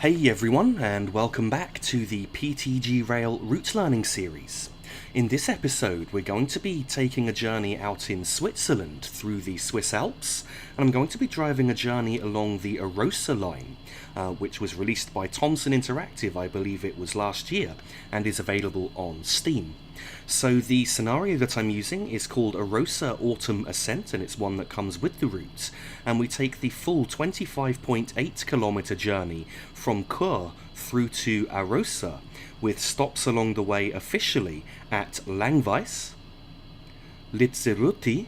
Hey everyone, and welcome back to the PTG Rail Route Learning series. In this episode, we're going to be taking a journey out in Switzerland through the Swiss Alps, and I'm going to be driving a journey along the Arosa Line, which was released by Thomson Interactive, I believe it was last year, and is available on Steam. So the scenario that I'm using is called Arosa Autumn Ascent, and it's one that comes with the route, and we take the full 25.8 kilometre journey from Chur through to Arosa, with stops along the way officially at Langwies, Litzirüti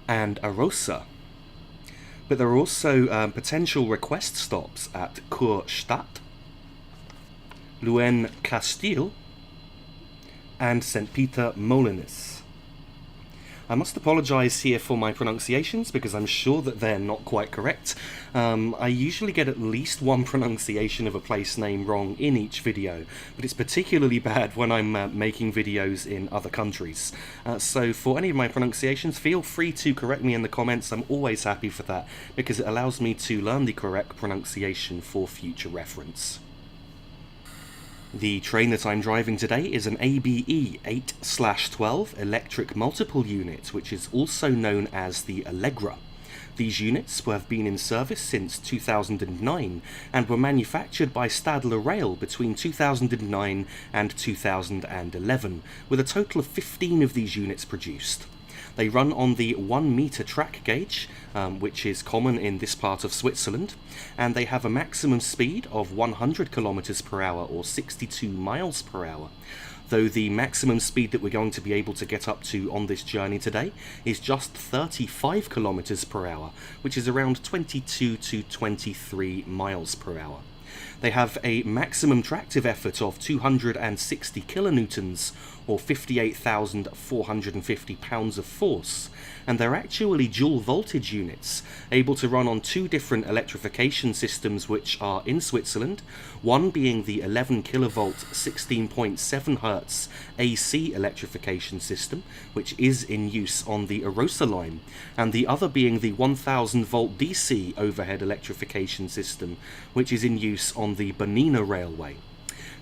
and Arosa. But there are also potential request stops at Chur Stadt, Lüen-Castiel and St Peter-Molinis. I must apologise here for my pronunciations because I'm sure that they're not quite correct. I usually get at least one pronunciation of a place name wrong in each video, but it's particularly bad when I'm making videos in other countries. So for any of my pronunciations, feel free to correct me in the comments. I'm always happy for that because it allows me to learn the correct pronunciation for future reference. The train that I'm driving today is an ABE 8/12 electric multiple unit, which is also known as the Allegra. These units have been in service since 2009 and were manufactured by Stadler Rail between 2009 and 2011, with a total of 15 of these units produced. They run on the 1 metre track gauge, which is common in this part of Switzerland, and they have a maximum speed of 100 km per hour or 62 miles per hour. Though the maximum speed that we're going to be able to get up to on this journey today is just 35 km per hour, which is around 22 to 23 miles per hour. They have a maximum tractive effort of 260 kilonewtons or 58,450 pounds of force, and they're actually dual voltage units, able to run on two different electrification systems which are in Switzerland, one being the 11 kilovolt 16.7 Hz AC electrification system, which is in use on the Arosa line, and the other being the 1000 volt DC overhead electrification system, which is in use on the Bernina Railway.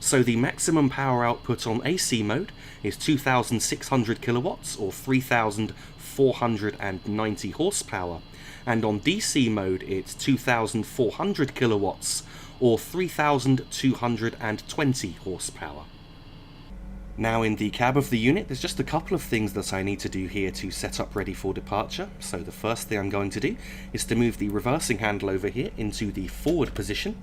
So the maximum power output on AC mode is 2,600 kilowatts or 3,490 horsepower, and on DC mode it's 2,400 kilowatts or 3,220 horsepower. Now in the cab of the unit, there's just a couple of things that I need to do here to set up ready for departure. So the first thing I'm going to do is to move the reversing handle over here into the forward position.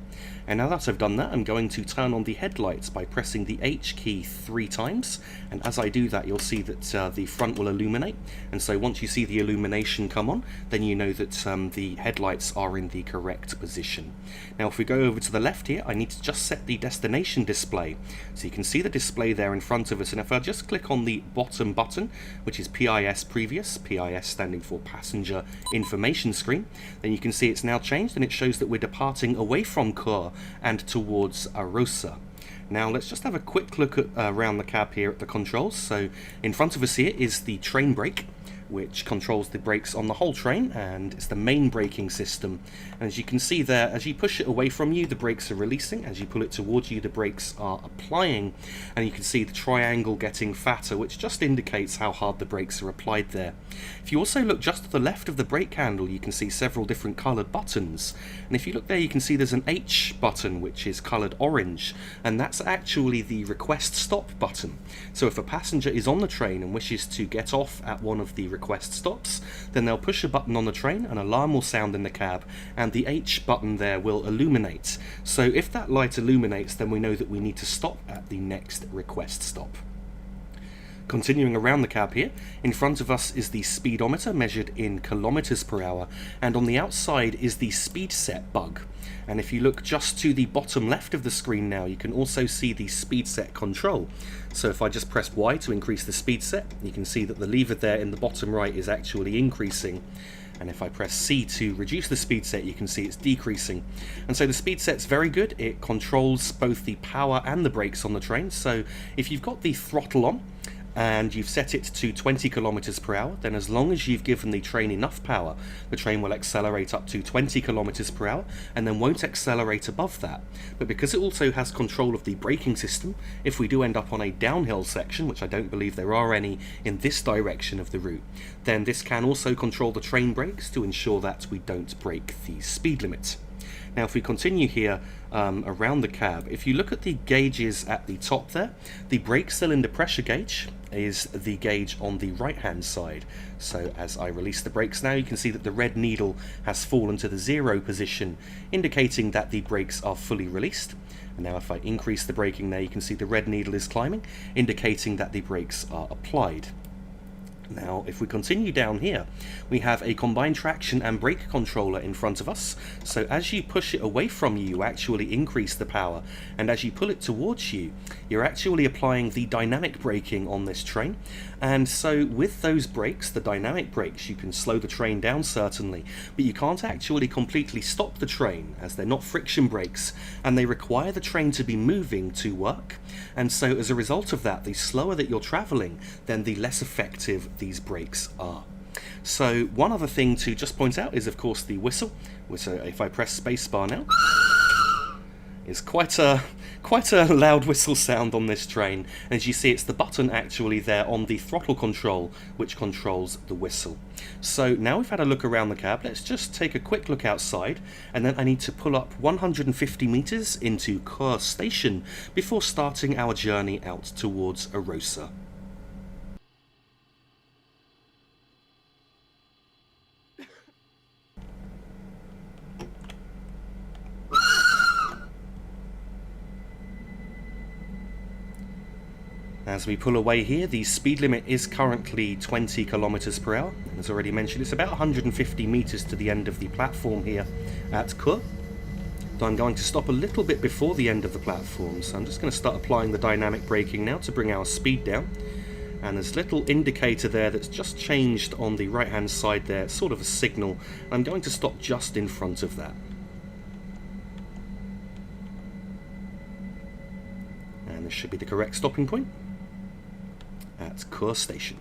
And now that I've done that, I'm going to turn on the headlights by pressing the H key 3 times. And as I do that, you'll see that the front will illuminate. And so once you see the illumination come on, then you know that the headlights are in the correct position. Now if we go over to the left here, I need to just set the destination display. So you can see the display there in front of us, and if I just click on the bottom button, which is PIS previous, PIS standing for passenger information screen, then you can see it's now changed and it shows that we're departing away from Chur and towards Arosa. Now let's just have a quick look at, around the cab here at the controls. So in front of us here is the train brake, which controls the brakes on the whole train, and it's the main braking system. And as you can see there, as you push it away from you, the brakes are releasing. As you pull it towards you, the brakes are applying, and you can see the triangle getting fatter, which just indicates how hard the brakes are applied there. If you also look just to the left of the brake handle, you can see several different coloured buttons, and if you look there you can see there's an H button which is coloured orange, and that's actually the request stop button. So if a passenger is on the train and wishes to get off at one of the request stops, then they'll push a button on the train, an alarm will sound in the cab, and the H button there will illuminate. So if that light illuminates, then we know that we need to stop at the next request stop. Continuing around the cab here, in front of us is the speedometer measured in kilometers per hour, and on the outside is the speed set bug. And if you look just to the bottom left of the screen now, you can also see the speed set control. So if I just press Y to increase the speed set, you can see that the lever there in the bottom right is actually increasing. And if I press C to reduce the speed set, you can see it's decreasing. And so the speed set's very good. It controls both the power and the brakes on the train. So if you've got the throttle on, and you've set it to 20 kilometers per hour, then as long as you've given the train enough power, the train will accelerate up to 20 kilometers per hour and then won't accelerate above that. But because it also has control of the braking system, if we do end up on a downhill section, which I don't believe there are any in this direction of the route, then this can also control the train brakes to ensure that we don't break the speed limit. Now if we continue here around the cab, if you look at the gauges at the top there, the brake cylinder pressure gauge is the gauge on the right hand side. So as I release the brakes now, you can see that the red needle has fallen to the 0 position, indicating that the brakes are fully released. And now if I increase the braking there, you can see the red needle is climbing, indicating that the brakes are applied. Now, if we continue down here, we have a combined traction and brake controller in front of us. So as you push it away from you, you actually increase the power. And as you pull it towards you, you're actually applying the dynamic braking on this train. And so with those brakes, the dynamic brakes, you can slow the train down certainly, but you can't actually completely stop the train as they're not friction brakes and they require the train to be moving to work. And so as a result of that, the slower that you're traveling, then the less effective these brakes are. So one other thing to just point out is of course the whistle. So if I press spacebar now, it's quite a loud whistle sound on this train. And as you see, it's the button actually there on the throttle control which controls the whistle. So now we've had a look around the cab, let's just take a quick look outside, and then I need to pull up 150 meters into Chur Station before starting our journey out towards Arosa. As we pull away here, the speed limit is currently 20 kilometers per hour. And as already mentioned, it's about 150 meters to the end of the platform here at Chur. So I'm going to stop a little bit before the end of the platform, so I'm just going to start applying the dynamic braking now to bring our speed down. And there's a little indicator there that's just changed on the right hand side there, sort of a signal. I'm going to stop just in front of that. And this should be the correct stopping point at Chur Station.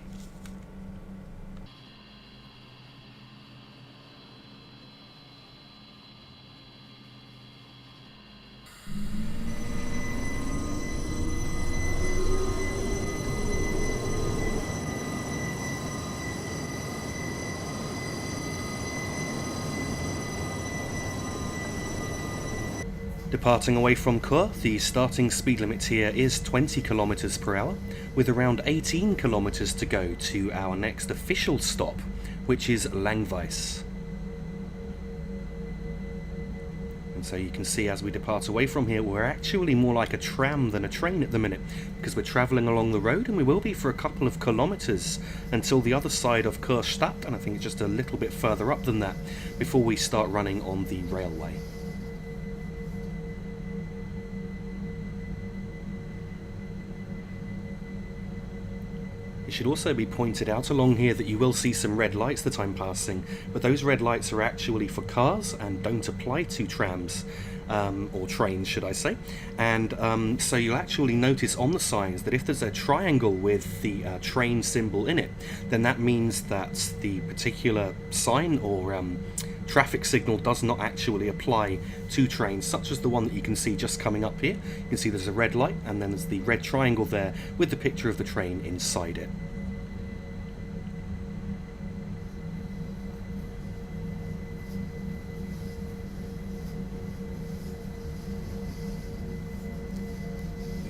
Departing away from Chur, the starting speed limit here is 20 kilometers per hour, with around 18 kilometers to go to our next official stop, which is Langwies. And so you can see as we depart away from here, we're actually more like a tram than a train at the minute, because we're travelling along the road, and we will be for a couple of kilometres until the other side of Chur Stadt, and I think it's just a little bit further up than that, before we start running on the railway. It should also be pointed out along here that you will see some red lights that I'm passing, but those red lights are actually for cars and don't apply to trams, or trains should I say. And so you'll actually notice on the signs that if there's a triangle with the train symbol in it, then that means that the particular sign or traffic signal does not actually apply to trains, such as the one that you can see just coming up here. You can see there's a red light and then there's the red triangle there with the picture of the train inside it.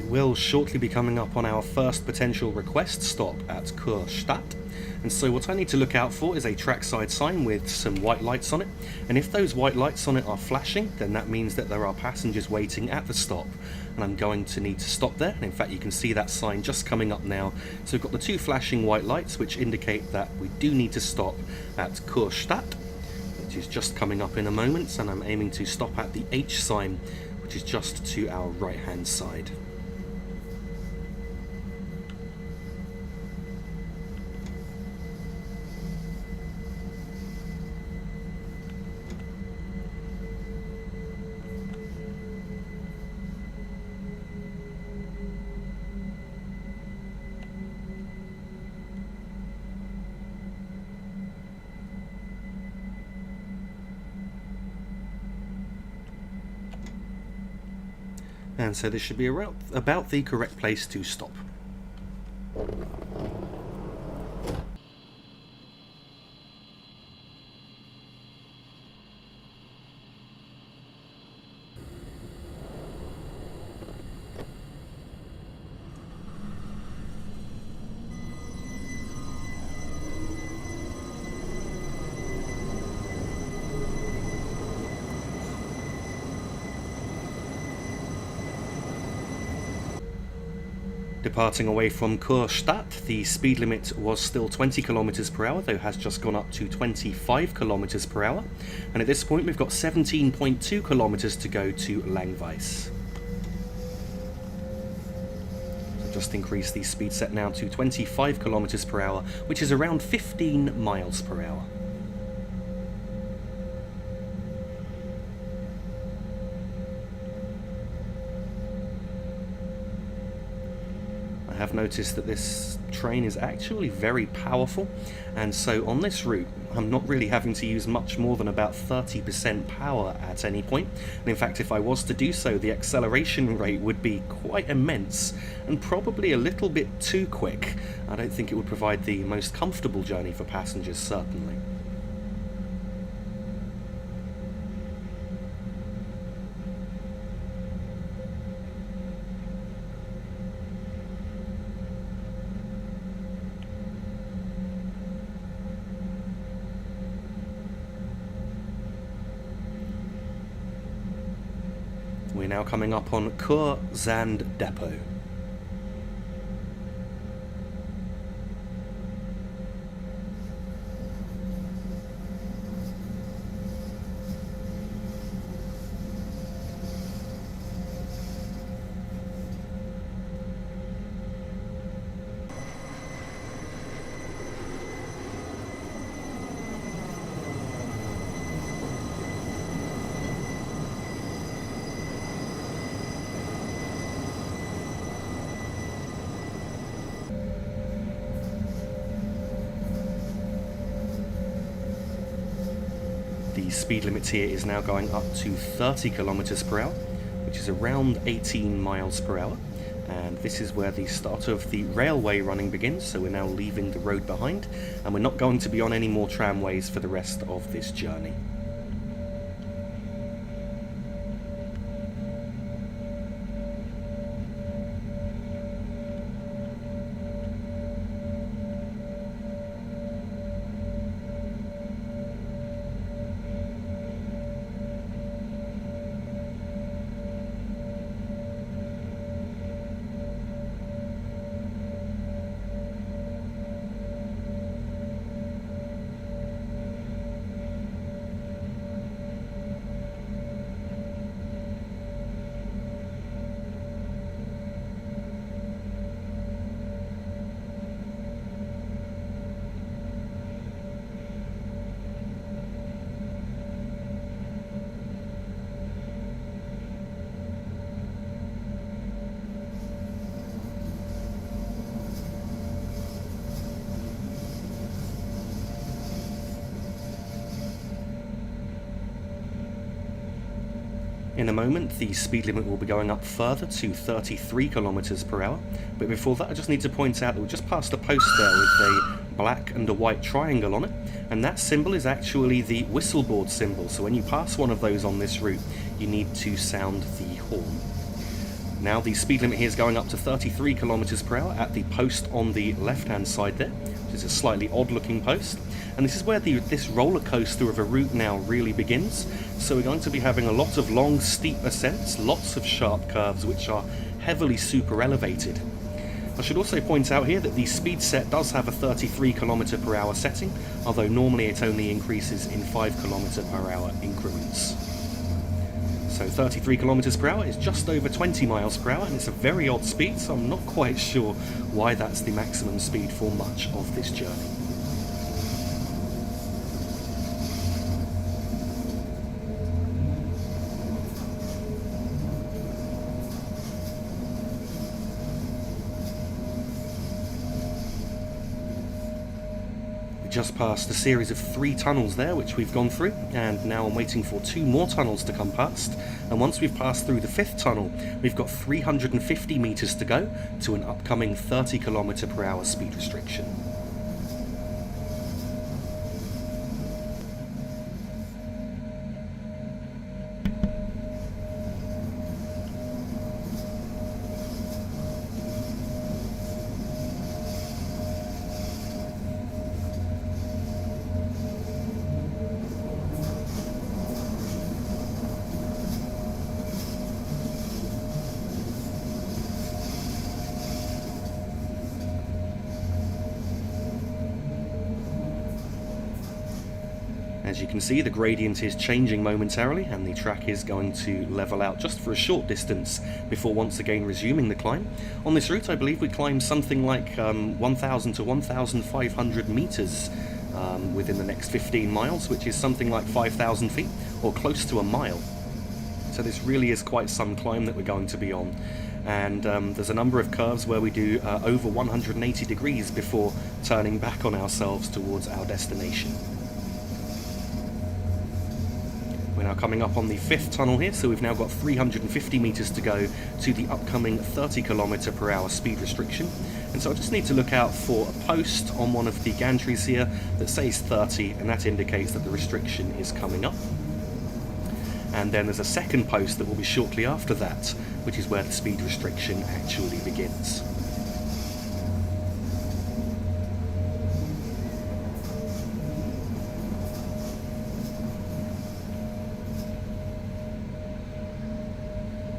We will shortly be coming up on our first potential request stop at Chur Stadt. And so what I need to look out for is a trackside sign with some white lights on it, and if those white lights on it are flashing, then that means that there are passengers waiting at the stop, and I'm going to need to stop there. And in fact you can see that sign just coming up now. So we've got the two flashing white lights which indicate that we do need to stop at Chur Stadt, which is just coming up in a moment, and I'm aiming to stop at the H sign, which is just to our right hand side. And so this should be about the correct place to stop. Departing away from Chur Stadt, the speed limit was still 20 km per hour, though has just gone up to 25 km per hour. And at this point we've got 17.2 km to go to Langwies. So just increase the speed set now to 25 km per hour, which is around 15 miles per hour. I have noticed that this train is actually very powerful, and so on this route I'm not really having to use much more than about 30% power at any point. And in fact, if I was to do so, the acceleration rate would be quite immense and probably a little bit too quick. I don't think it would provide the most comfortable journey for passengers, certainly. We're now coming up on Chur Sand depot. The speed limit here is now going up to 30 kilometers per hour, which is around 18 miles per hour. And this is where the start of the railway running begins, so we're now leaving the road behind, and we're not going to be on any more tramways for the rest of this journey. In a moment, the speed limit will be going up further to 33 kilometers per hour, but before that I just need to point out that we just passed a post there with a black and a white triangle on it, and that symbol is actually the whistleboard symbol, so when you pass one of those on this route, you need to sound the horn. Now the speed limit here is going up to 33 kilometers per hour at the post on the left-hand side there, which is a slightly odd-looking post. And this is where this roller coaster of a route now really begins. So we're going to be having a lot of long, steep ascents, lots of sharp curves, which are heavily super elevated. I should also point out here that the speed set does have a 33 km per hour setting, although normally it only increases in 5 km per hour increments. So 33 km per hour is just over 20 miles per hour, and it's a very odd speed, so I'm not quite sure why that's the maximum speed for much of this journey. just passed a series of 3 tunnels there, which we've gone through, and now I'm waiting for 2 more tunnels to come past. And once we've passed through the 5th tunnel, we've got 350 metres to go to an upcoming 30 km/h speed restriction. As you can see, the gradient is changing momentarily and the track is going to level out just for a short distance before once again resuming the climb. On this route, I believe we climbed something like 1,000 to 1,500 metres within the next 15 miles, which is something like 5,000 feet or close to a mile. So this really is quite some climb that we're going to be on. And there's a number of curves where we do over 180 degrees before turning back on ourselves towards our destination. We're now coming up on the 5th tunnel here, so we've now got 350 metres to go to the upcoming 30 km/h speed restriction. And so I just need to look out for a post on one of the gantries here that says 30, and that indicates that the restriction is coming up. And then there's a second post that will be shortly after that, which is where the speed restriction actually begins.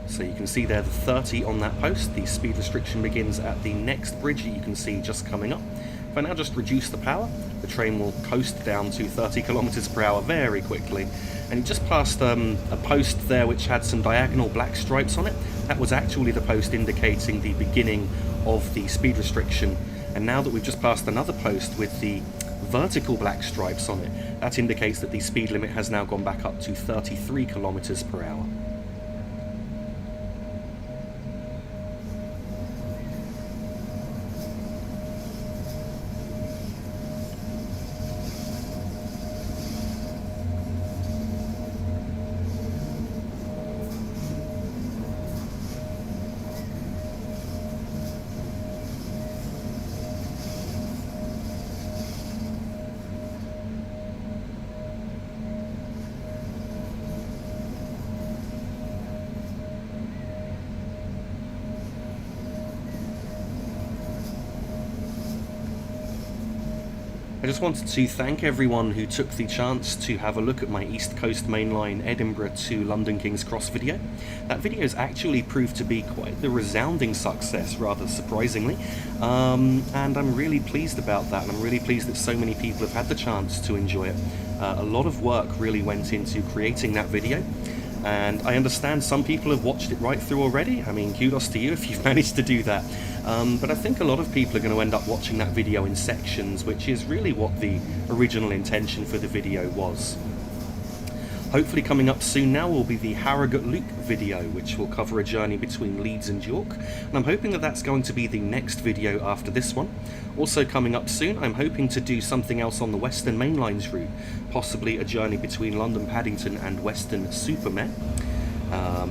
So you can see there the 30 on that post. The speed restriction begins at the next bridge that you can see just coming up. If I now just reduce the power, the train will coast down to 30 km/h very quickly. And you just passed a post there which had some diagonal black stripes on it. That was actually the post indicating the beginning of the speed restriction. And now that we've just passed another post with the vertical black stripes on it, that indicates that the speed limit has now gone back up to 33 km/h. I just wanted to thank everyone who took the chance to have a look at my East Coast Main Line Edinburgh to London King's Cross video. That video has actually proved to be quite the resounding success, rather surprisingly, and I'm really pleased about that, and I'm really pleased that so many people have had the chance to enjoy it. A lot of work really went into creating that video, and I understand some people have watched it right through already. I mean, kudos to you if you've managed to do that. But I think a lot of people are going to end up watching that video in sections, which is really what the original intention for the video was. Hopefully coming up soon now will be the Harrogate Loop video, which will cover a journey between Leeds and York, and I'm hoping that that's going to be the next video after this one. Also coming up soon, I'm hoping to do something else on the Western Main Line's route, possibly a journey between London Paddington and Weston-super-Mare.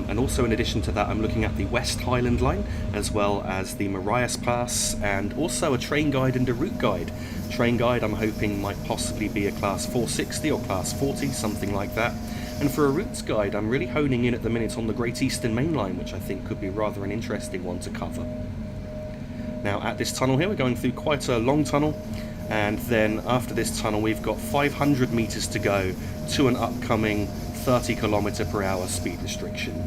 And also in addition to that, I'm looking at the West Highland Line, as well as the Marias Pass, and also a train guide and a route guide. Train guide I'm hoping might possibly be a class 460 or class 40, something like that. And for a routes guide, I'm really honing in at the minute on the Great Eastern Main Line, which I think could be rather an interesting one to cover. Now at this tunnel here, we're going through quite a long tunnel, and then after this tunnel we've got 500 metres to go to an upcoming 30 km/h speed restriction.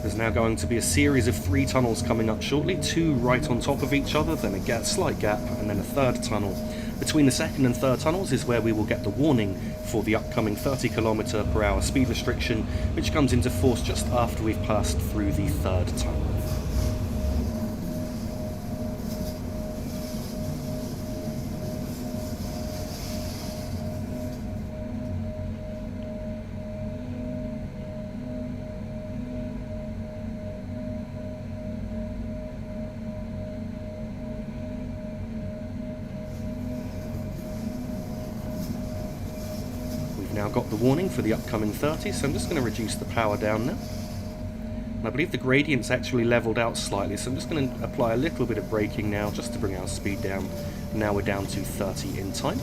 There's now going to be a series of 3 tunnels coming up shortly, 2 right on top of each other, then a slight gap, and then a third tunnel Between the second and third tunnels is where we will get the warning for the upcoming 30km/h speed restriction, which comes into force just after we've passed through the third tunnel. Now got the warning for the upcoming 30, so I'm just going to reduce the power down now. And I believe the gradient's actually leveled out slightly, so I'm just going to apply a little bit of braking now just to bring our speed down. Now we're down to 30 in time.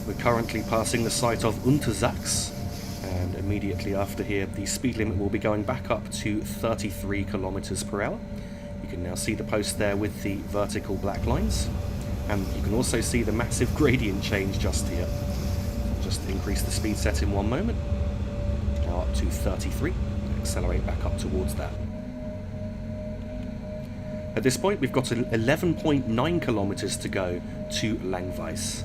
We're currently passing the site of Untersachs. And immediately after here, the speed limit will be going back up to 33km/h. You can now see the post there with the vertical black lines, and you can also see the massive gradient change just here. Just increase the speed set in one moment. Now up to 33. Accelerate back up towards that. At this point, we've got 11.9km to go to Langwies.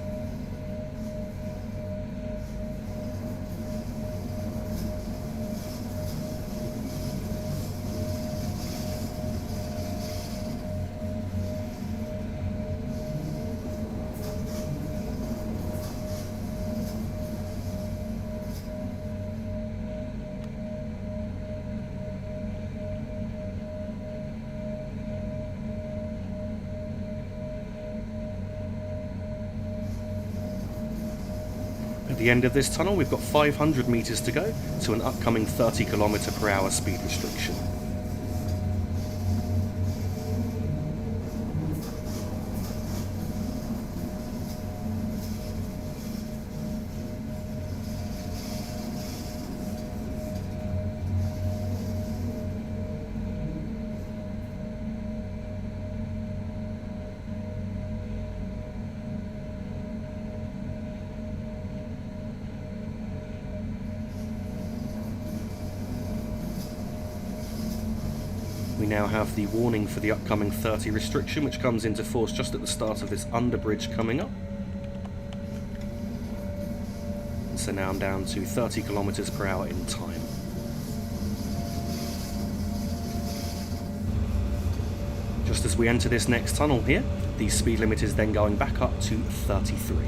At the end of this tunnel, we've got 500 metres to go to an upcoming 30km/h speed restriction. We now have the warning for the upcoming 30 restriction, which comes into force just at the start of this underbridge coming up. And so now I'm down to 30km/h in time. Just as we enter this next tunnel here, the speed limit is then going back up to 33.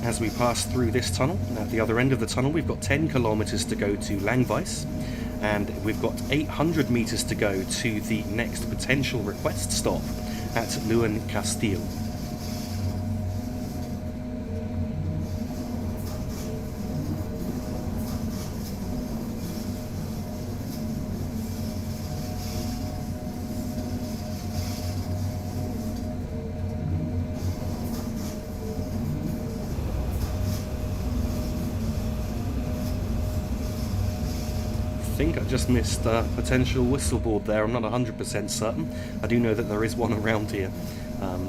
As we pass through this tunnel, at the other end of the tunnel we've got 10 kilometres to go to Langwies, and we've got 800 metres to go to the next potential request stop at Lüen-Castiel. think I just missed a potential whistleboard there. I'm not 100% certain. I do know that there is one around here.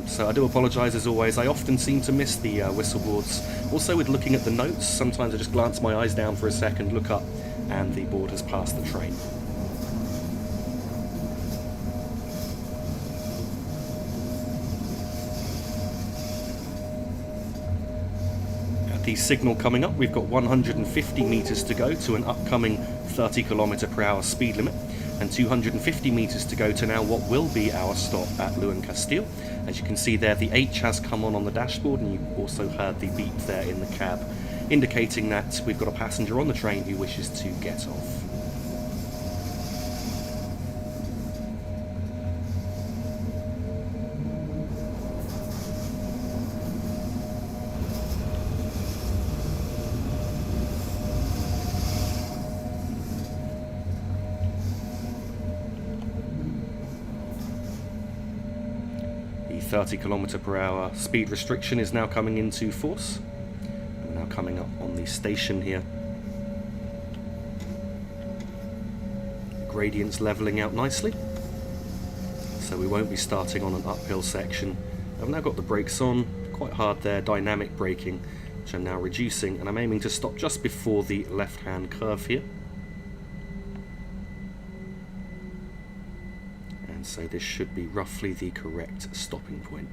So I do apologise as always. I often seem to miss the whistleboards. Also with looking at the notes, sometimes I just glance my eyes down for a second, look up, and the board has passed the train. The signal coming up, we've got 150 metres to go to an upcoming 30 km/h speed limit, and 250 metres to go to now what will be our stop at Lüen-Castiel. As you can see there, the H has come on the dashboard, and you also heard the beep there in the cab, indicating that we've got a passenger on the train who wishes to get off. The 30 km/h speed restriction is now coming into force. We're now coming up on the station here. The gradient's levelling out nicely, so we won't be starting on an uphill section. I've now got the brakes on, quite hard there, dynamic braking, which I'm now reducing, and I'm aiming to stop just before the left-hand curve here. And so this should be roughly the correct stopping point.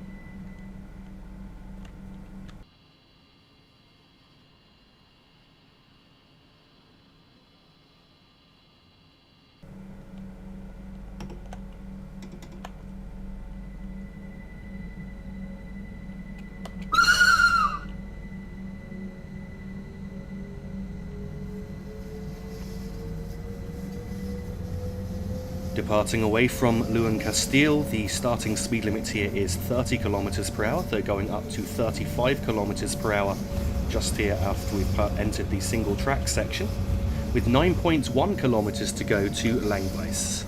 Departing away from Lüen-Castiel, the starting speed limit here is 30 km/h, though going up to 35 km/h just here after we've entered the single track section, with 9.1 kilometers to go to Langwies.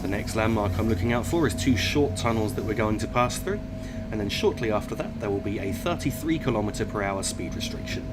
The next landmark I'm looking out for is two short tunnels that we're going to pass through, and then shortly after that there will be a 33 km/h speed restriction.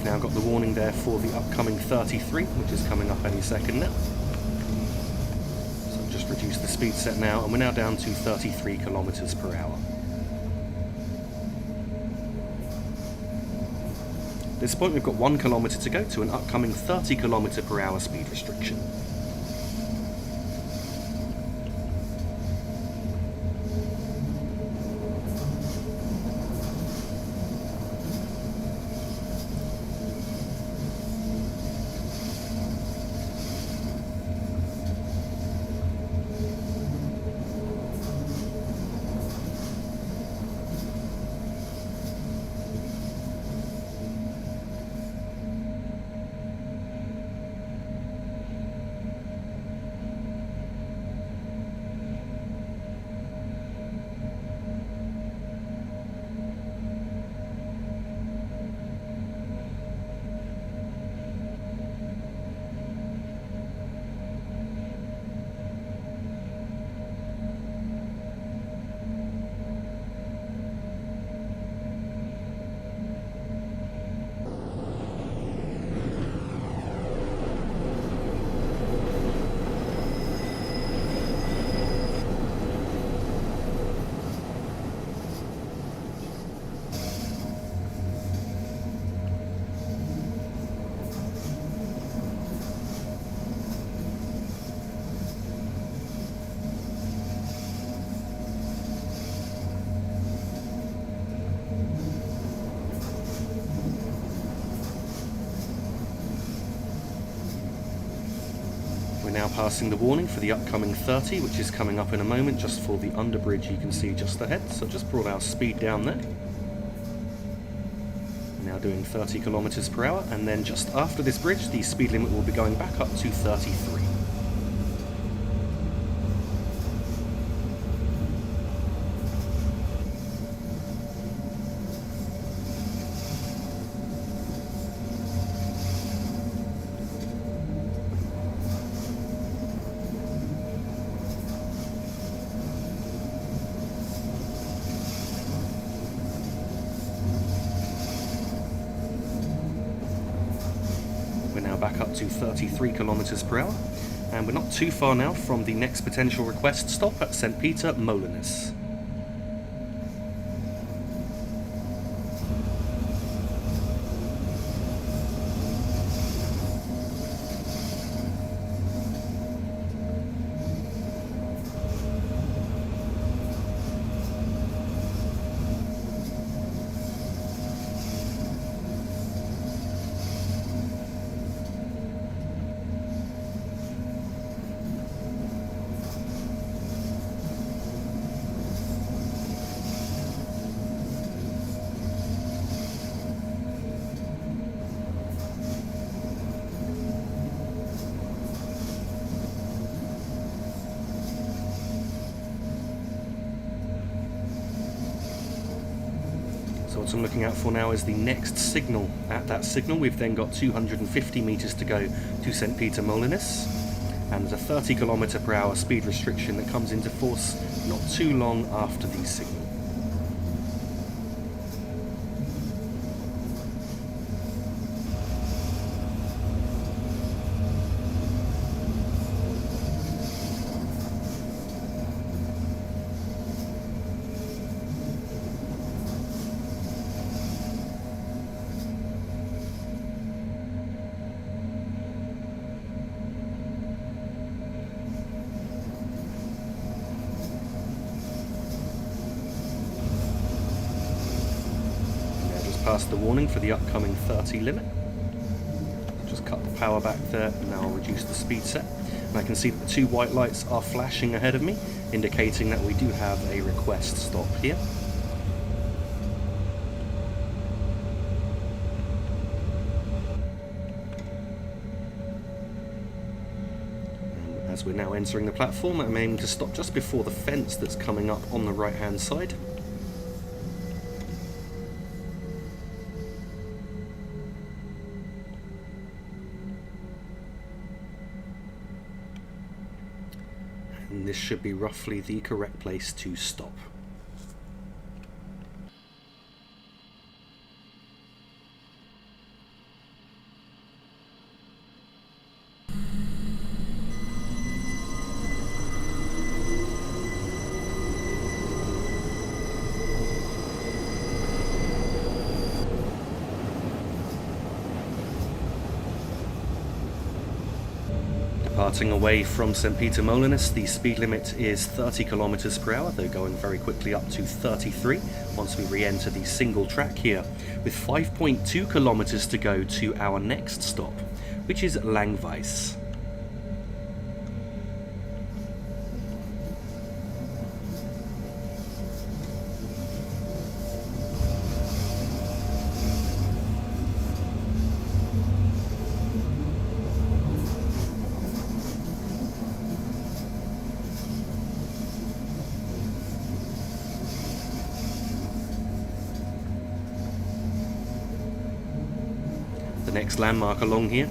Now got the warning there for the upcoming 33, which is coming up any second now. So I've just reduced the speed set now, and we're now down to 33 km/h. At this point we've got 1 kilometre to go to an upcoming 30 km/h speed restriction. now passing the warning for the upcoming 30, which is coming up in a moment just for the underbridge you can see just ahead. So just brought our speed down there. Now doing 30 kilometers per hour, and then just after this bridge the speed limit will be going back up to 33. Back up to 33 kilometers per hour, and we're not too far now from the next potential request stop at St Peter-Molinis. So what I'm looking out for now is the next signal. At that signal we've then got 250 metres to go to St Peter-Molinis, and there's a 30 km per hour speed restriction that comes into force not too long after the signal. Past the warning for the upcoming 30 limit. Just cut the power back there, and now I'll reduce the speed set. And I can see that the two white lights are flashing ahead of me, indicating that we do have a request stop here. And as we're now entering the platform, I'm aiming to stop just before the fence that's coming up on the right hand side. And this should be roughly the correct place to stop. Departing away from St Peter-Molinis, the speed limit is 30 km per hour, though going very quickly up to 33 once we re-enter the single track here, with 5.2 km to go to our next stop, which is Langwies. The next landmark along here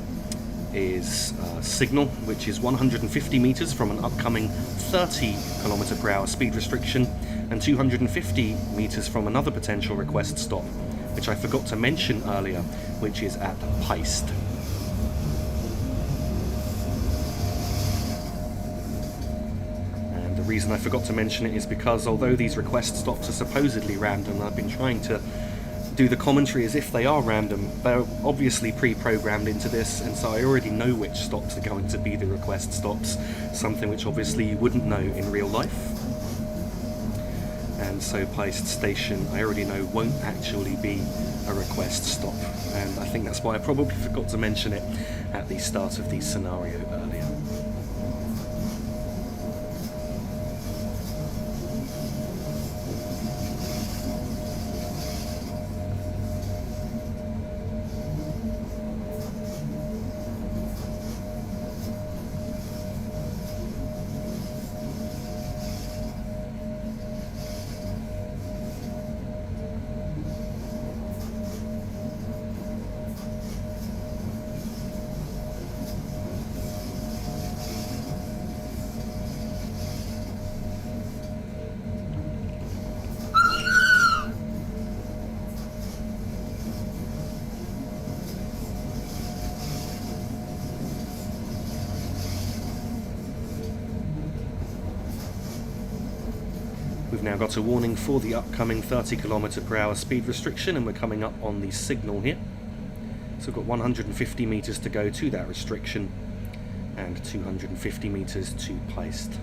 is Signal, which is 150 metres from an upcoming 30 km per hour speed restriction, and 250 metres from another potential request stop, which I forgot to mention earlier, which is at Peist. And the reason I forgot to mention it is because although these request stops are supposedly random, I've been trying to do the commentary as if they are random. They're obviously pre-programmed into this, and so I already know which stops are going to be the request stops, something which obviously you wouldn't know in real life. And so Peist Station, I already know, won't actually be a request stop, and I think that's why I probably forgot to mention it at the start of the scenario earlier. We've now got a warning for the upcoming 30 km/h speed restriction, and we're coming up on the signal here. So we've got 150 metres to go to that restriction and 250 metres to Peist.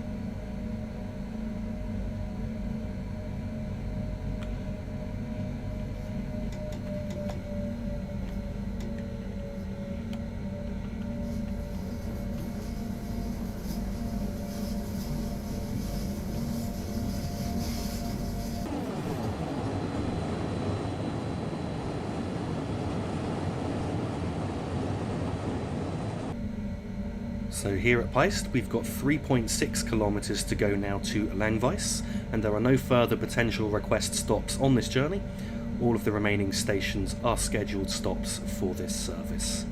So here at Peist, we've got 3.6 kilometres to go now to Langwies, and there are no further potential request stops on this journey. All of the remaining stations are scheduled stops for this service.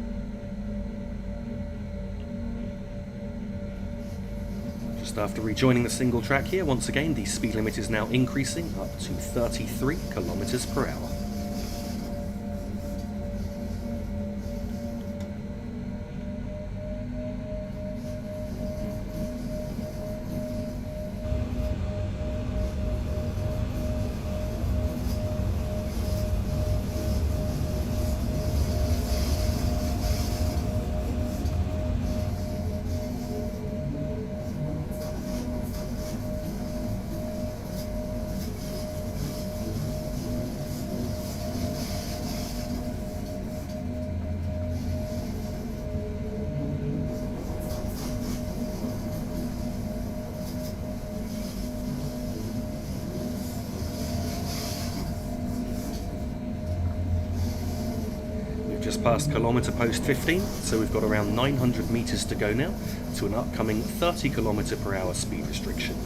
Just after rejoining the single track here, once again the speed limit is now increasing up to 33 km/h. Just past kilometre post 15, so we've got around 900 metres to go now to an upcoming 30 km/h speed restriction.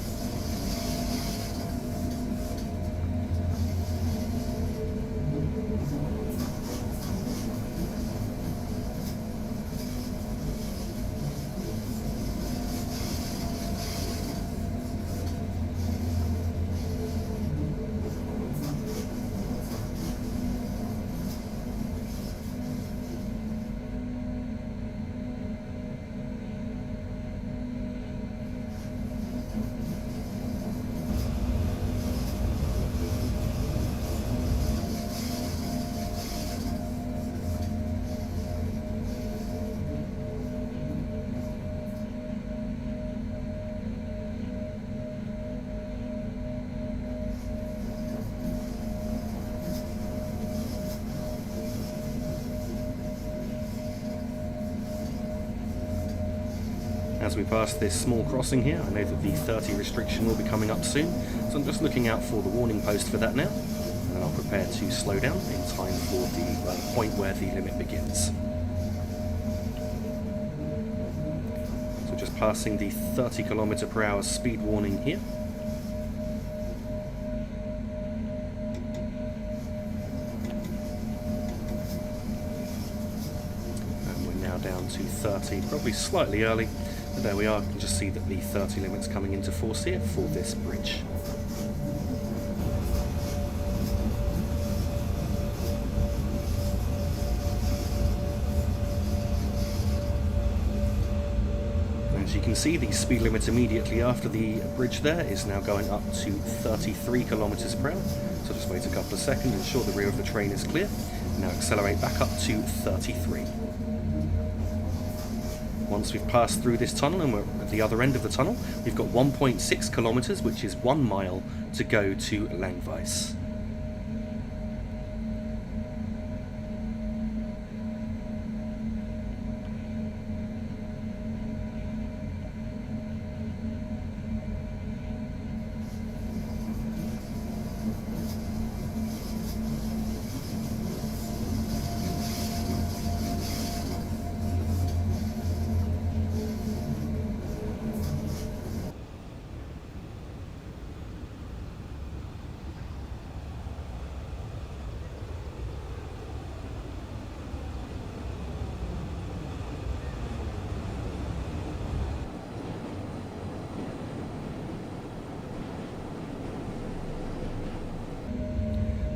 As we pass this small crossing here, I know that the 30 restriction will be coming up soon, so I'm just looking out for the warning post for that now, and then I'll prepare to slow down in time for the point where the limit begins. So just passing the 30 km/h speed warning here. And we're now down to 30, probably slightly early. But there we are, you can just see that the 30 limit's coming into force here for this bridge. As you can see, the speed limit immediately after the bridge there is now going up to 33 km/h. So just wait a couple of seconds, ensure the rear of the train is clear. Now accelerate back up to 33. Once we've passed through this tunnel and we're at the other end of the tunnel, we've got 1.6 kilometres, which is 1 mile, to go to Langwies.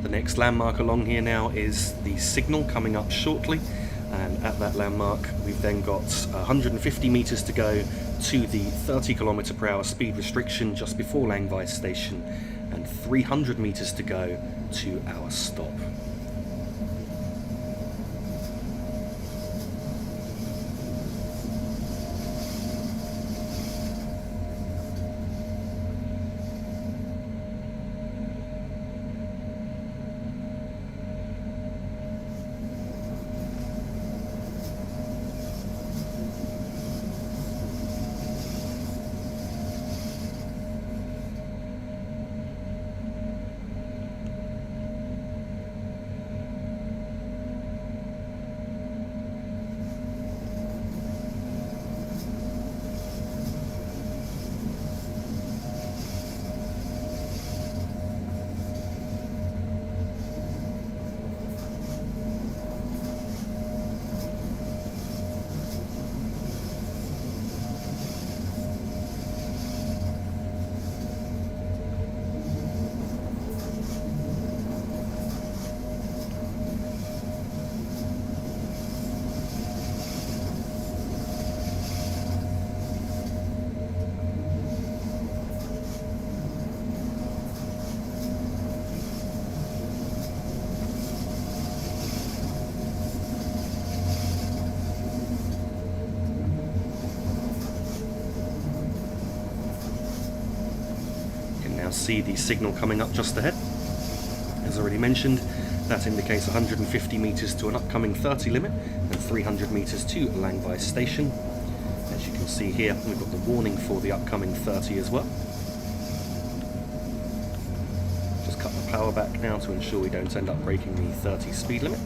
The next landmark along here now is the signal coming up shortly, and at that landmark we've then got 150 metres to go to the 30 km/h speed restriction just before Langwies station, and 300 meters to go to our stop. See the signal coming up just ahead. As already mentioned, that indicates 150 meters to an upcoming 30 limit and 300 meters to Langwies station. As you can see here, we've got the warning for the upcoming 30 as well. Just cut the power back now to ensure we don't end up breaking the 30 speed limit.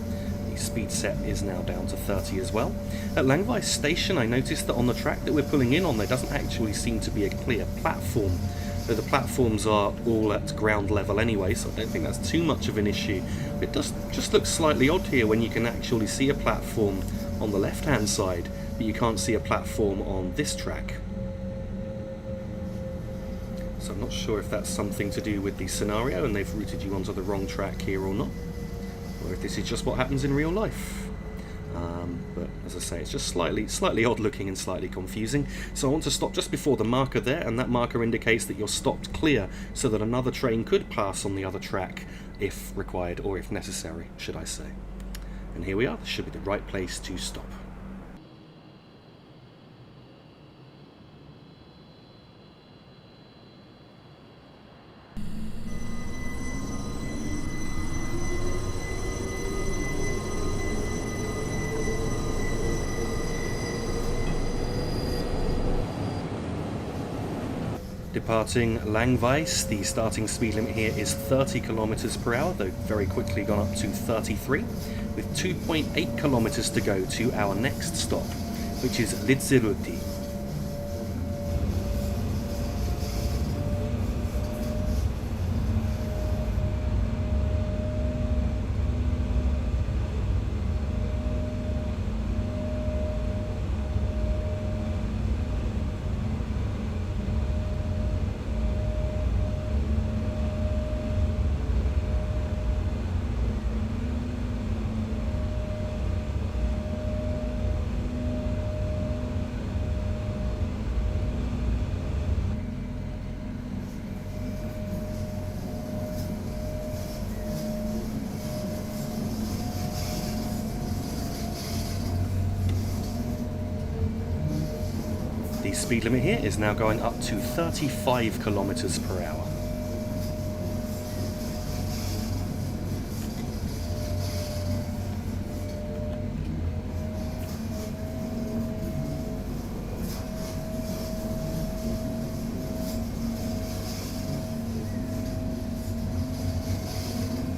The speed set is now down to 30 as well. At Langwies station, I noticed that on the track that we're pulling in on, there doesn't actually seem to be a clear platform. So the platforms are all at ground level anyway, so I don't think that's too much of an issue. It does just look slightly odd here when you can actually see a platform on the left-hand side, but you can't see a platform on this track. So I'm not sure if that's something to do with the scenario and they've routed you onto the wrong track here or not, or if this is just what happens in real life. But as I say, it's just slightly odd looking and slightly confusing. So I want to stop just before the marker there, and that marker indicates that you're stopped clear so that another train could pass on the other track if required, or if necessary, should I say. And here we are. This should be the right place to stop. Departing Langwies, the starting speed limit here is 30 kilometers per hour, though very quickly gone up to 33, with 2.8 kilometers to go to our next stop, which is Litzirüti. The speed limit here is now going up to 35 kilometers per hour.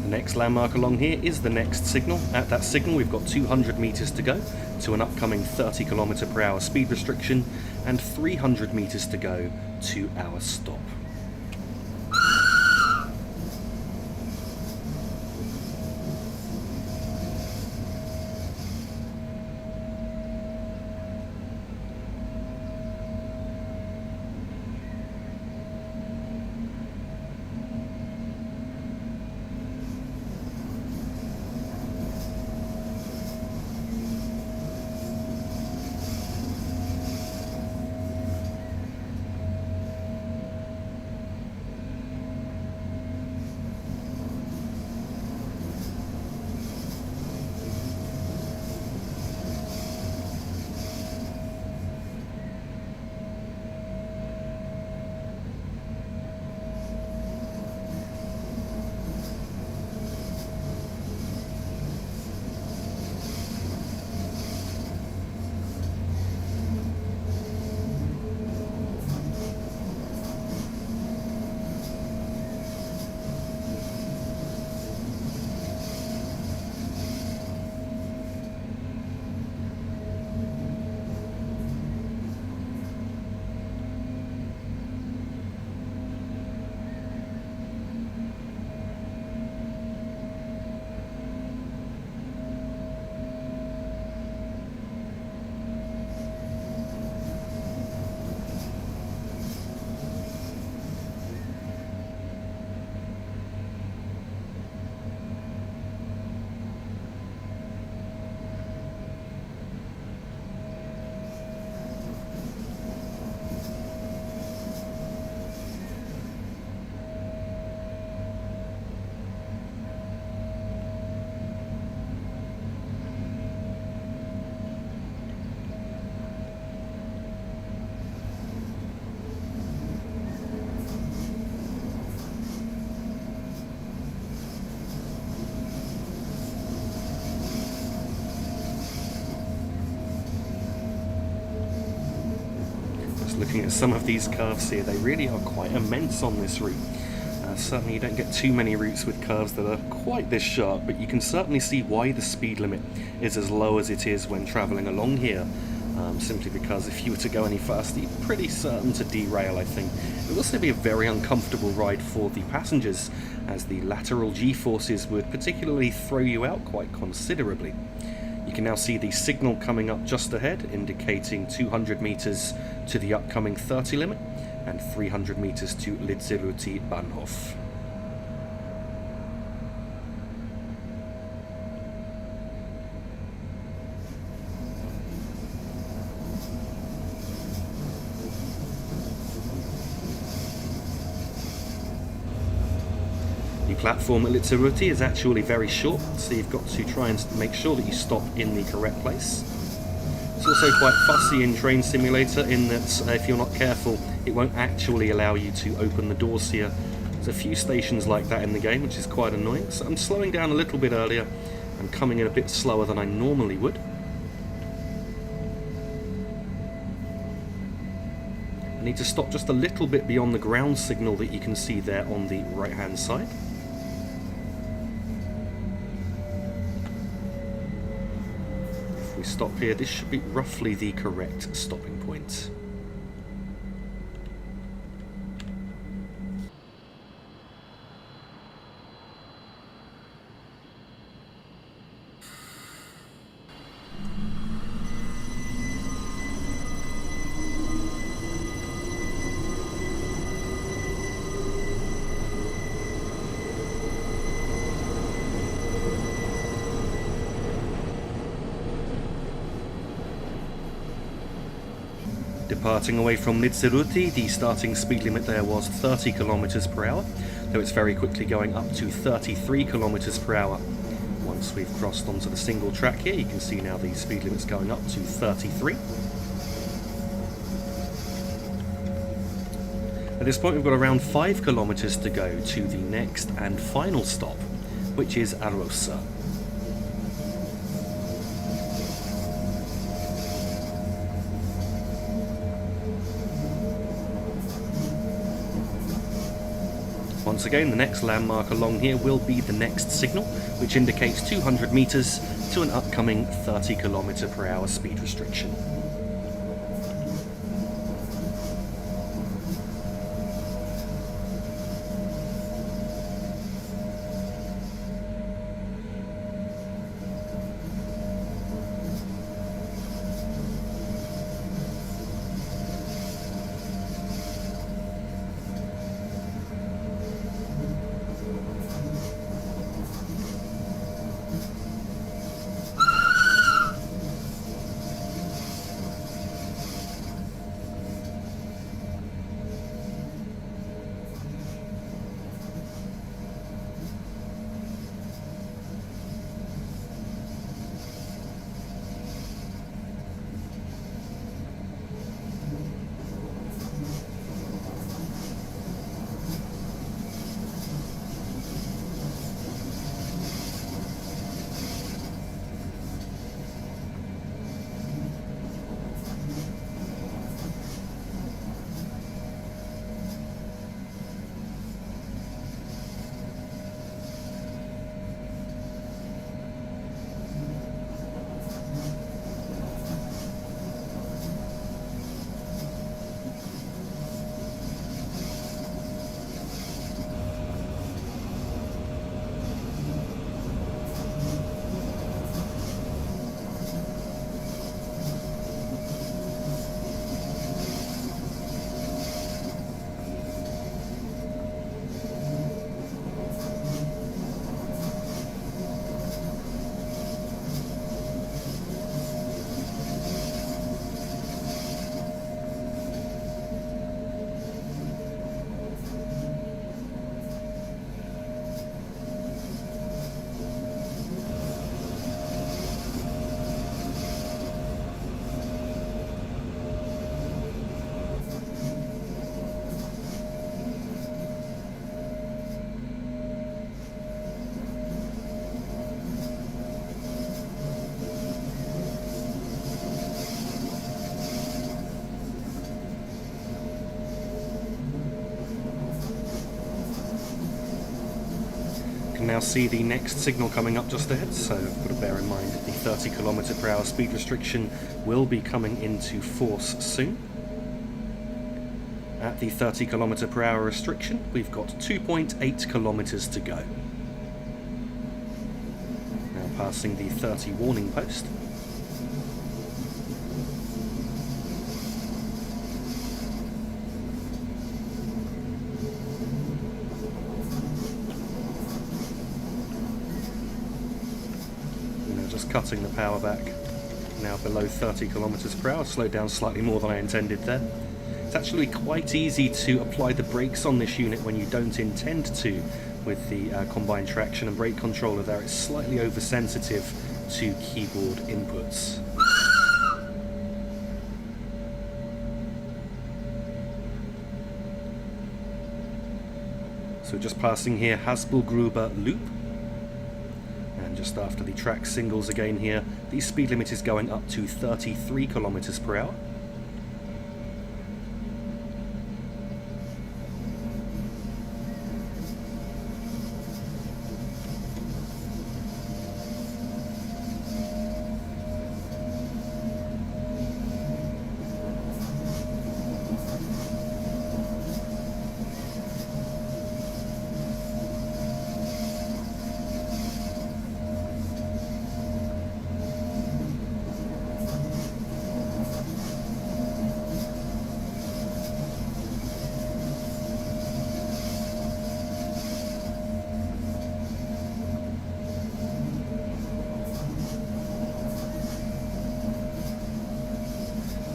Next landmark along here is the next signal. At that signal we've got 200 meters to go to an upcoming 30 kilometer per hour speed restriction and 300 meters to go to our stop. Just looking at some of these curves here, they really are quite immense on this route. Certainly you don't get too many routes with curves that are quite this sharp, but you can certainly see why the speed limit is as low as it is when travelling along here. Simply because if you were to go any faster, you're pretty certain to derail, I think. It would also be a very uncomfortable ride for the passengers, as the lateral G-forces would particularly throw you out quite considerably. You can now see the signal coming up just ahead, indicating 200 metres to the upcoming 30 limit, and 300 metres to Litzirüti Bahnhof. The platform at Litzirüti is actually very short, so you've got to try and make sure that you stop in the correct place. It's also quite fussy in Train Simulator in that if you're not careful, it won't actually allow you to open the doors here. There's a few stations like that in the game, which is quite annoying. So I'm slowing down a little bit earlier and coming in a bit slower than I normally would. I need to stop just a little bit beyond the ground signal that you can see there on the right hand side. If we stop here, this should be roughly the correct stopping point. Departing away from Litzirüti, the starting speed limit there was 30 km per hour, though it's very quickly going up to 33 km per hour. Once we've crossed onto the single track here, you can see now the speed limit's going up to 33. At this point we've got around 5 kilometers to go to the next and final stop, which is Arosa. Once again, the next landmark along here will be the next signal, which indicates 200 metres to an upcoming 30 km per hour speed restriction. now see the next signal coming up just ahead, so I've got to bear in mind that the 30 km/h speed restriction will be coming into force soon. At the 30 km/h restriction, we've got 2.8 kilometres to go. Now passing the 30 warning post. Just cutting the power back, now below 30 km/h, slowed down slightly more than I intended there. It's actually quite easy to apply the brakes on this unit when you don't intend to with the combined traction and brake controller there. It's slightly oversensitive to keyboard inputs. So just passing here Haspelgruber Loop. And just after the track singles again here, the speed limit is going up to 33 km/h.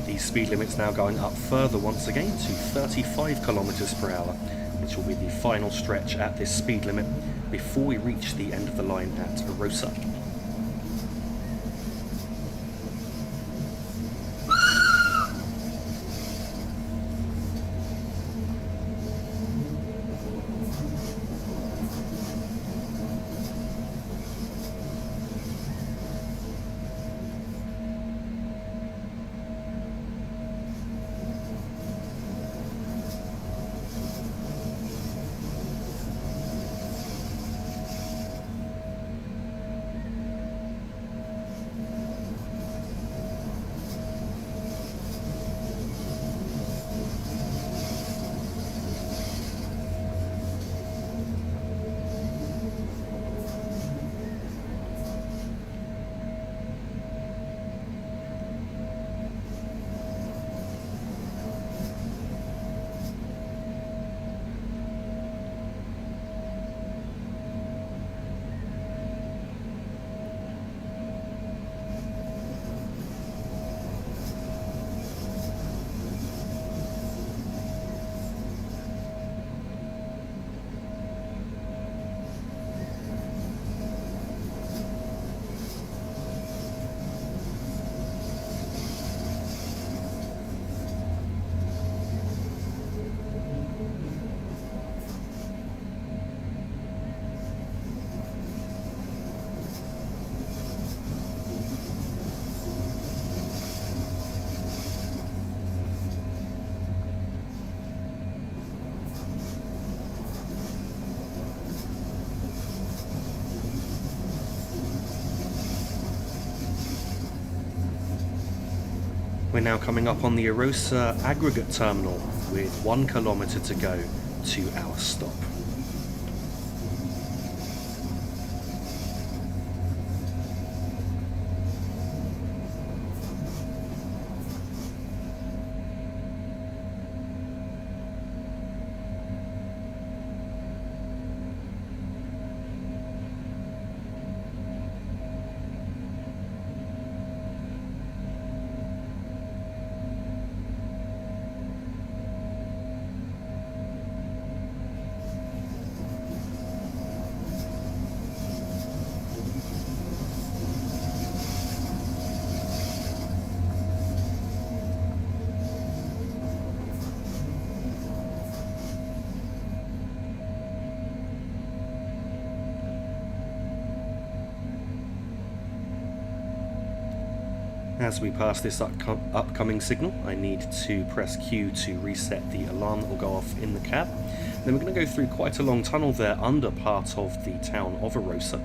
The speed limit's now going up further once again to 35 km/h, which will be the final stretch at this speed limit before we reach the end of the line at Arosa. We're now coming up on the Arosa aggregate terminal with 1 kilometre to go to our stop. As we pass this upcoming signal, I need to press Q to reset the alarm that will go off in the cab. Then we're going to go through quite a long tunnel there under part of the town of Arosa.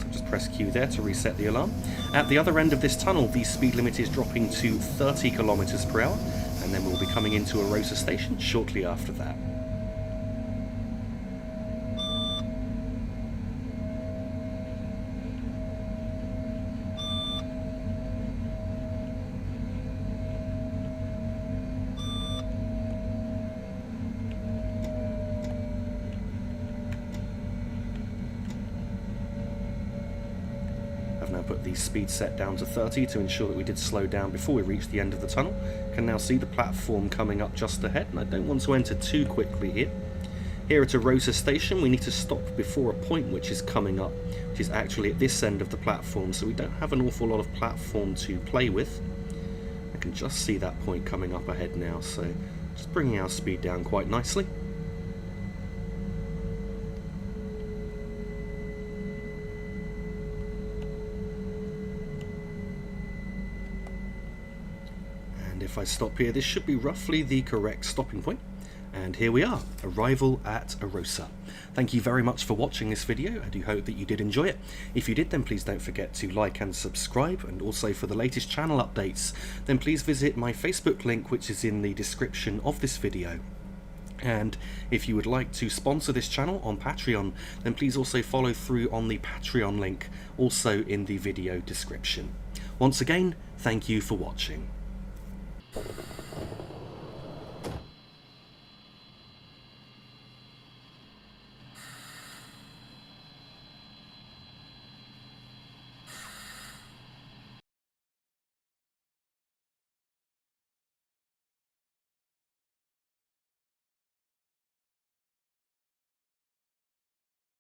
So just press Q there to reset the alarm. At the other end of this tunnel, the speed limit is dropping to 30 kilometers per hour, and then we'll be coming into Arosa station shortly after that. Now put the speed set down to 30 to ensure that we did slow down before we reached the end of the tunnel. Can now see the platform coming up just ahead, and I don't want to enter too quickly here. Here at Arosa station we need to stop before a point which is coming up, which is actually at this end of the platform, so we don't have an awful lot of platform to play with. I can just see that point coming up ahead now, so just bringing our speed down quite nicely. If I stop here, this should be roughly the correct stopping point. And here we are, arrival at Arosa. Thank you very much for watching this video. I do hope that you did enjoy it. If you did, then please don't forget to like and subscribe, and also for the latest channel updates, then please visit my Facebook link, which is in the description of this video. And if you would like to sponsor this channel on Patreon, then please also follow through on the Patreon link, also in the video description. Once again, thank you for watching.